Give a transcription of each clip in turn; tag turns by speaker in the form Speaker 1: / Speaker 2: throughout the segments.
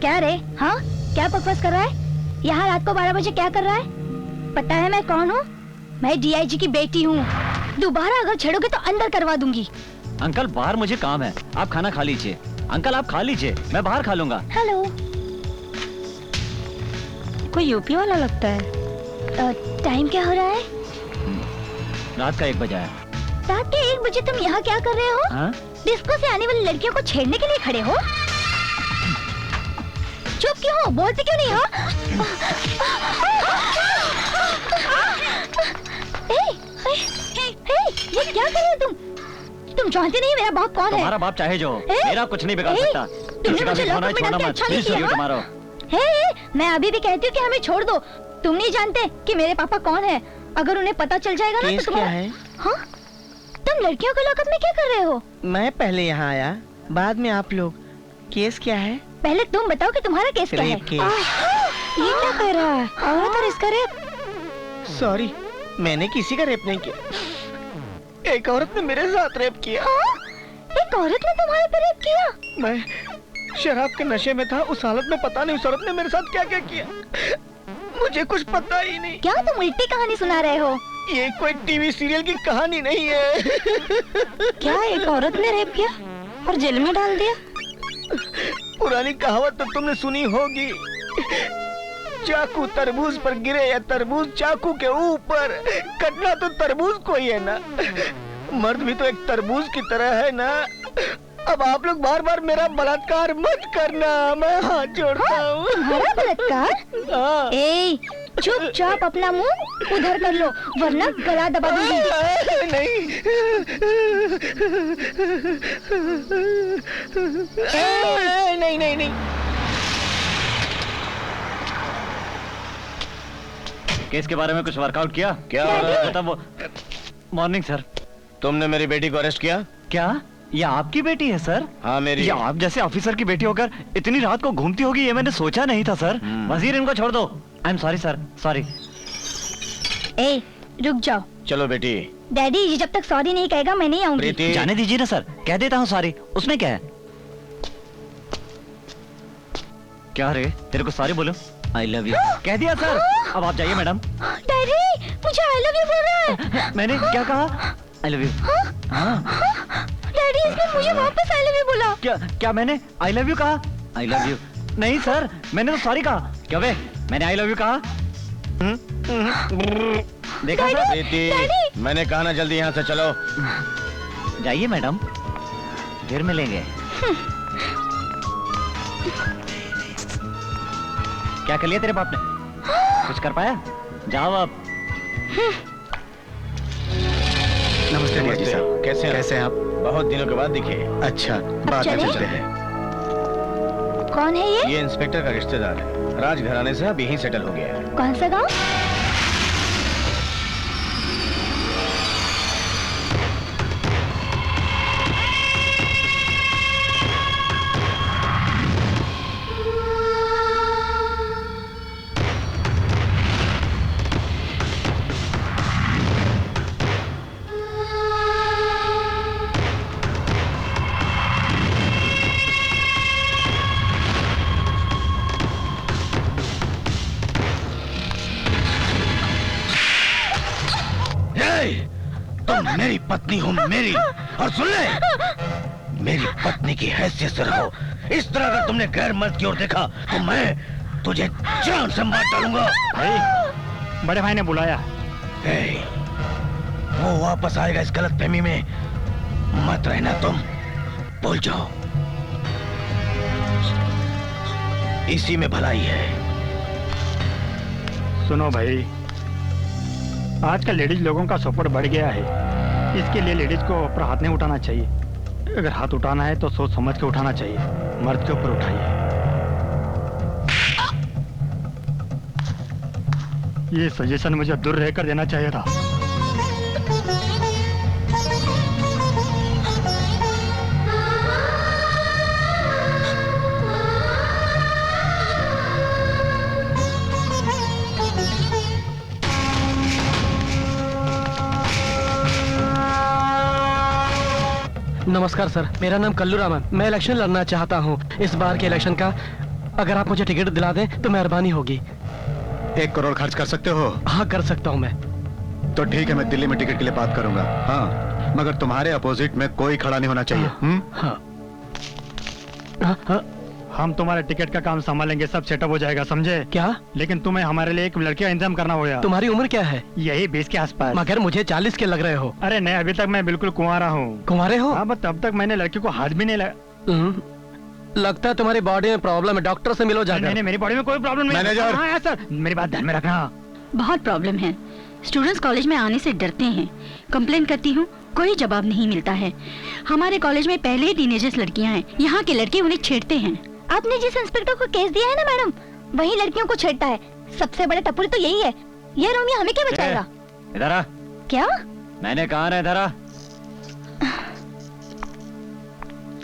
Speaker 1: क्या रे? हाँ, क्या बकवास कर रहा है? यहाँ रात को 12 बजे क्या कर रहा है? पता है मैं कौन हूँ? मैं डीआईजी की बेटी हूँ। दोबारा अगर छेड़ोगे तो अंदर करवा दूंगी।
Speaker 2: अंकल बाहर मुझे काम है, आप खाना खा लीजिए। अंकल आप खा लीजिए, मैं बाहर खा लूंगा।
Speaker 1: हेलो। कोई यूपी वाला लगता है। टाइम क्या हो रहा है?
Speaker 2: रात का 1 बजा है।
Speaker 1: रात के 1 बजे तुम यहाँ क्या कर रहे हो?
Speaker 2: हाँ?
Speaker 1: डिस्को से आने वाली लड़कियों को छेड़ने के लिए खड़े हो? चुप क्यों हो? बोलते क्यों नहीं हो? ये क्या कर रहे हो तुम? तुम जानते नहीं मेरा बाप कौन है?
Speaker 2: तुम्हारा बाप चाहे जो, मेरा कुछ नहीं बिगाड़ सकता।
Speaker 1: तुमने मुझे लॉकअप में डाल के अच्छा नहीं किया। मैं अभी भी कहती हूँ कि हमें छोड़ दो। तुम नहीं जानते कि मेरे पापा कौन है। अगर उन्हें पता चल जाएगा ना तो
Speaker 3: क्या है?
Speaker 1: हाँ? तुम लड़कियों को लॉकअप में क्या कर रहे हो?
Speaker 3: मैं पहले यहाँ आया, बाद में आप लोग। केस क्या है?
Speaker 1: पहले तुम बताओ कि तुम्हारा केस क्या है? ये क्या कह रहा है? औरत और इसका रेप?
Speaker 3: सॉरी, मैंने किसी का रेप नहीं किया। एक औरत ने मेरे साथ रेप किया।
Speaker 1: हाँ? एक औरत ने तुम्हारे पे रेप किया?
Speaker 3: मैं शराब के नशे में था। उस हालत में पता नहीं उस औरत ने मेरे साथ क्या क्या किया, मुझे कुछ पता ही नहीं।
Speaker 1: क्या तुम उल्टी कहानी सुना रहे हो?
Speaker 3: ये कोई टीवी सीरियल की कहानी नहीं है।
Speaker 1: क्या एक औरत ने रेप किया और जेल में डाल दिया?
Speaker 3: पुरानी कहावत तो तुमने सुनी होगी, चाकू तरबूज पर गिरे या तरबूज चाकू के ऊपर, कटना तो तरबूज को ही है ना। मर्द भी तो एक तरबूज की तरह है ना। अब आप लोग बार बार मेरा बलात्कार मत करना, मैं हाथ जोड़ता हूँ।
Speaker 1: तुम्हारा बलात्कार? ए, चुपचाप अपना मुंह उधर कर लो वरना गला दबा दूंगी।
Speaker 3: नहीं। नहीं नहीं नहीं।
Speaker 2: केस के बारे में कुछ वर्कआउट किया?
Speaker 4: क्या
Speaker 2: वो मॉर्निंग सर।
Speaker 4: तुमने मेरी बेटी को अरेस्ट किया?
Speaker 2: क्या ये आपकी बेटी है सर?
Speaker 4: हाँ मेरी।
Speaker 2: ये आप जैसे ऑफिसर की बेटी होकर इतनी रात को घूमती होगी ये मैंने सोचा नहीं था सर। वजीर इनको छोड़ दो। I am sorry sir, sorry.
Speaker 1: ए, रुक जाओ।
Speaker 4: चलो बेटी।
Speaker 1: डैडी ये जब तक सॉरी नहीं कहेगा मैं नहीं आऊंगी।
Speaker 2: जाने दीजिए ना सर, कह देता हूँ सॉरी, उसमें क्या है? क्या रे तेरे को सॉरी बोलो? आई लव यू कह दिया सर। अब आप जाइए मैडम।
Speaker 1: डैडी मुझे आई लव यू बोल रहा है।
Speaker 2: मैंने क्या कहा? I love you.
Speaker 1: डैडी इसने मुझे वापस आई लव यू बोला।
Speaker 2: क्या मैंने आई लव यू कहा? आई लव यू नहीं सर, मैंने तो सॉरी कहा। क्या बे मैंने आई लव यू कहा? देखा सर?
Speaker 4: बेटी मैंने कहा ना जल्दी यहाँ से चलो।
Speaker 2: जाइए मैडम, फिर मिलेंगे। क्या कर लिया तेरे बाप ने? कुछ कर पाया? जाओ अब।
Speaker 4: नमस्ते डीआईजी साहब, कैसे हैं आप? बहुत दिनों के बाद दिखे।
Speaker 3: अच्छा बात करते हैं।
Speaker 1: कौन है ये?
Speaker 4: ये इंस्पेक्टर का रिश्तेदार है, राजघराने से अब यहीं सेटल हो गया है।
Speaker 1: कौन सा गाँव?
Speaker 4: तुम मेरी पत्नी हो मेरी, और सुन ले मेरी पत्नी की हैसियत से रहो। इस तरह अगर तुमने गैर मर्द की ओर देखा तो मैं तुझे जान से मार डालूंगा।
Speaker 2: बड़े भाई ने बुलाया।
Speaker 4: वो वापस आएगा इस गलतफहमी में मत रहना, तुम भूल जाओ, इसी में भलाई है।
Speaker 5: सुनो भाई, आजकल लेडीज लोगों का सपोर्ट बढ़ गया है, इसके लिए लेडीज को ऊपर हाथ नहीं उठाना चाहिए। अगर हाथ उठाना है तो सोच समझ के उठाना चाहिए, मर्द के ऊपर उठाइए। ये सजेशन मुझे दूर रहकर देना चाहिए था।
Speaker 3: नमस्कार सर, मेरा नाम कल्लू रामन। मैं इलेक्शन लड़ना चाहता हूँ। इस बार के इलेक्शन का
Speaker 6: अगर आप मुझे टिकट दिला दें तो मेहरबानी होगी।
Speaker 7: 1 करोड़ खर्च कर सकते हो?
Speaker 6: हाँ कर सकता हूँ मैं।
Speaker 7: तो ठीक है, मैं दिल्ली में टिकट के लिए बात करूंगा। हाँ, मगर तुम्हारे अपोजिट में कोई खड़ा नहीं होना चाहिए।
Speaker 6: हाँ हाँ।
Speaker 5: हम तुम्हारे टिकट का काम संभालेंगे, सब सेटअप हो जाएगा, समझे?
Speaker 6: क्या?
Speaker 5: लेकिन तुम्हें हमारे लिए एक लड़की का इंतजाम करना होगा।
Speaker 6: तुम्हारी उम्र क्या है?
Speaker 5: यही 20 के आसपास।
Speaker 6: मगर मुझे 40 के लग रहे हो।
Speaker 5: अरे नहीं, अभी तक मैं बिल्कुल कुंवारा हूँ।
Speaker 6: कुंवारे हो?
Speaker 5: हाँ, तब तक मैंने लड़की को हाथ भी नहीं लगा।
Speaker 6: लगता है तुम्हारी बॉडी में प्रॉब्लम है, डॉक्टर से मिलो जाकर।
Speaker 5: नहीं, मेरी बॉडी में कोई प्रॉब्लम नहीं है।
Speaker 7: मैनेजर।
Speaker 5: हाँ सर, मेरी बात ध्यान में रखना।
Speaker 8: बहुत प्रॉब्लम है। स्टूडेंट्स कॉलेज में आने से डरते हैं। कंप्लेन करती हूँ, कोई जवाब नहीं मिलता है। हमारे कॉलेज में पहले ही टीनेजर्स लड़कियाँ हैं, यहाँ के लड़के उन्हें छेड़ते हैं।
Speaker 1: आपने जिस इंस्पेक्टर को केस दिया है ना मैडम, वही लड़कियों को छेड़ता है। सबसे बड़ा टप्पू तो यही है। ये रोमियो हमें क्या बचाएगा?
Speaker 2: इधर आ।
Speaker 1: क्या?
Speaker 2: मैंने कहा ना इधर आ।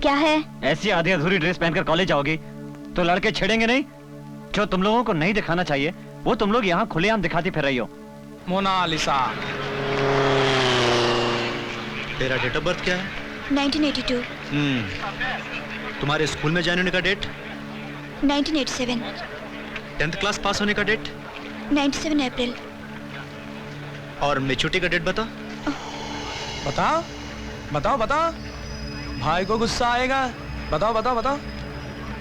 Speaker 1: क्या है?
Speaker 2: ऐसी आधी अधूरी ड्रेस पहनकर कॉलेज आओगी तो लड़के छेड़ेंगे नहीं? जो तुम लोगों को नहीं दिखाना चाहिए वो तुम लोग यहाँ खुलेआम दिखाती फिर रही हो।
Speaker 9: मोनालिसा।
Speaker 7: तेरा डेट ऑफ बर्थ क्या है?
Speaker 1: 1982।
Speaker 7: तुम्हारे स्कूल में ज्वाइन होने का डेट?
Speaker 1: 1987।
Speaker 7: 10th क्लास पास होने का डेट?
Speaker 1: 97 अप्रैल।
Speaker 7: और मेच्योरिटी का डेट बता।
Speaker 9: बताओ बताओ बताओ, भाई को गुस्सा आएगा। बताओ बताओ बताओ,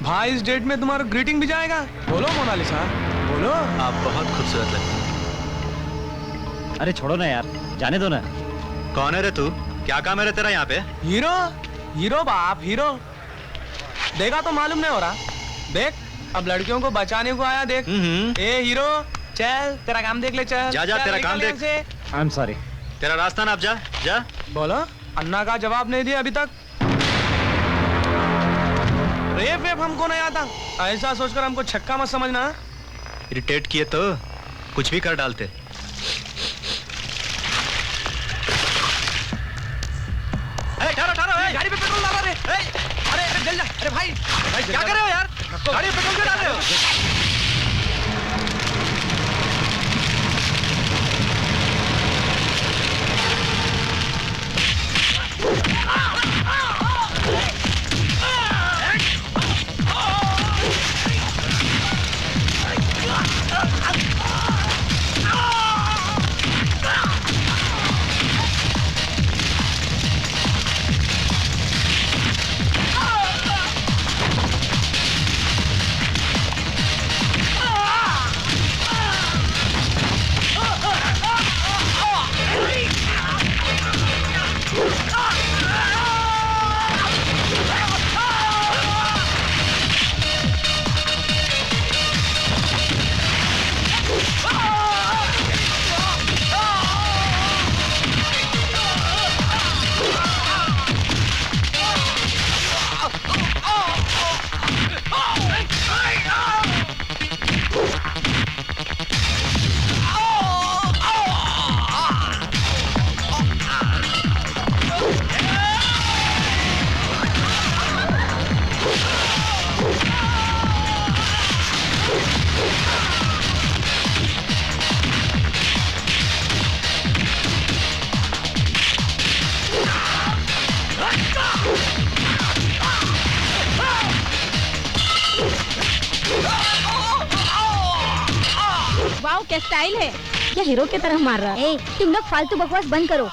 Speaker 9: भाई इस डेट में तुम्हारा ग्रीटिंग भी जाएगा। बोलो मोनालिसा, बोलो।
Speaker 7: आप बहुत खूबसूरत लगते हैं।
Speaker 2: अरे छोड़ो ना यार, जाने दो ना।
Speaker 7: कौन है रे तू? क्या काम है रे तेरा यहाँ पे?
Speaker 9: हीरो, हीरो बाप, हीरो। देखा तो मालूम नहीं हो रहा। देख, अब लड़कियों को बचाने को आया। देख ए हीरो, चल तेरा काम देख ले। चल
Speaker 7: जा,
Speaker 9: चल,
Speaker 7: तेरा
Speaker 9: निकल
Speaker 7: काम
Speaker 9: यहाँ
Speaker 7: देख।
Speaker 9: से।
Speaker 2: आई एम सॉरी।
Speaker 7: तेरा रास्ता ना, आप जा जा।
Speaker 9: बोलो। अन्ना का जवाब नहीं दिया अभी तक। रेप वेप हमको नहीं आता, ऐसा सोचकर हमको छक्का मत समझना।
Speaker 7: इरिटेट किए तो कुछ भी कर डालते।
Speaker 9: गाड़ी पे पेट्रोल डाला रे। अरे जल जा। अरे भाई क्या कर रहे हो यार? गाड़ी पे पेट्रोल क्यों डाल रहे हो?
Speaker 8: वाओ क्या स्टाइल है।
Speaker 1: क्या हीरो की तरह मार रहा है? तुम लोग फालतू बकवास बंद करो।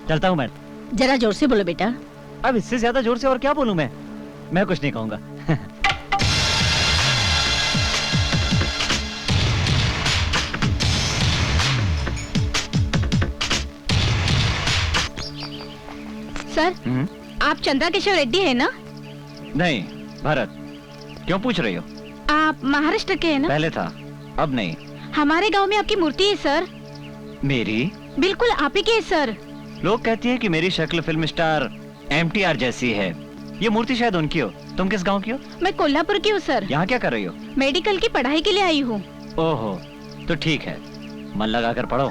Speaker 2: चलता हूँ मैं।
Speaker 8: जरा जोर से बोलो बेटा।
Speaker 2: अब इससे ज्यादा जोर से और क्या बोलूं मैं कुछ नहीं कहूंगा।
Speaker 1: सर, आप चंद्रा केशव रेड्डी है ना?
Speaker 2: नहीं, भरत। क्यों पूछ रही हो?
Speaker 1: आप महाराष्ट्र के है ना?
Speaker 2: पहले था, अब नहीं।
Speaker 1: हमारे गांव में आपकी मूर्ति है सर।
Speaker 2: मेरी?
Speaker 1: बिल्कुल आप ही की है सर।
Speaker 2: लोग कहती है कि मेरी शक्ल फिल्म स्टार MTR जैसी है। ये मूर्ति शायद उनकी हो। तुम किस गांव की हो?
Speaker 1: मैं कोल्हापुर की हूँ सर।
Speaker 2: यहाँ क्या कर रही हो?
Speaker 1: मेडिकल की पढ़ाई के लिए आई हूँ।
Speaker 2: ओहो, तो ठीक है, मन लगा कर पढ़ो।